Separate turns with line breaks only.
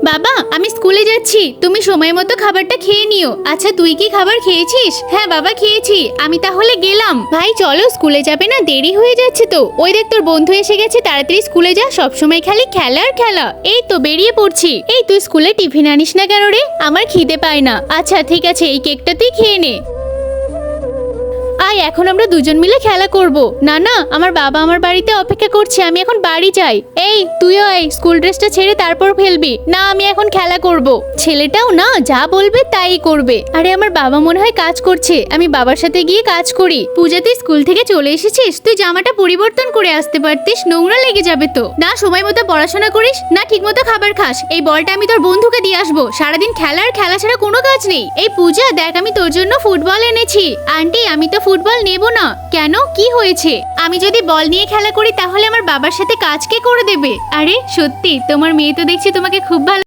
বাবা আমি স্কুলে যাচ্ছি, তুমি সময় মতো খাবারটা খেয়ে নিও। আচ্ছা তুই কি খাবার খেয়েছিস? হ্যাঁ বাবা খেয়েছি, আমি তাহলে গেলাম। ভাই চলো স্কুলে যাবে না, দেরি হয়ে যাচ্ছে তো। ওই দেখ তোর বন্ধু এসে গেছে, তাড়াতাড়ি স্কুলে যা, সবসময় খালি খেলা আর খেলা। এই তো বেরিয়ে পড়ছি। এই তুই স্কুলে টিফিন আনিস না কেন রে? আমার খিদে পায় না। আচ্ছা ঠিক আছে, এই কেকটা তুই খেয়ে নে। আয় এখন আমরা দুজন মিলে খেলা করব। না না, আমার বাবা আমার বাড়িতে অপেক্ষা করছে, আমি এখন বাড়ি যাই। এই তুইও আয়, স্কুল ড্রেসটা ছেড়ে তারপর ফেলবি। না আমি এখন খেলা করব। ছেলেটাও না যা বলবে তাই করবে। আরে আমার বাবা মনে হয় কাজ করছে, আমি বাবার সাথে গিয়ে কাজ করি। পূজা তুই স্কুল থেকে চলে এসেছিস? তুই জামাটা পরিবর্তন করে আসতে পারতিস, নোংরা লেগে যাবে তো। না সময় মতো পড়াশোনা করিস না, ঠিক মতো খাবার খাস। এই বলটা আমি তোর বন্ধুকে দিয়ে আসবো। সারাদিন খেলা আর খেলা ছাড়া কোনো কাজ নেই। এই পূজা দেখ, আমি তোর জন্য ফুটবল এনেছি। আন্টি আমি তো ফুটবল নেব না। কেন, কি হয়েছে? আমি যদি বল নিয়ে খেলা করি তাহলে আমার বাবার সাথে কাজ কে করে দেবে? আরে সত্যি তোমার মেয়ে তো দেখছি তোমাকে খুব ভালো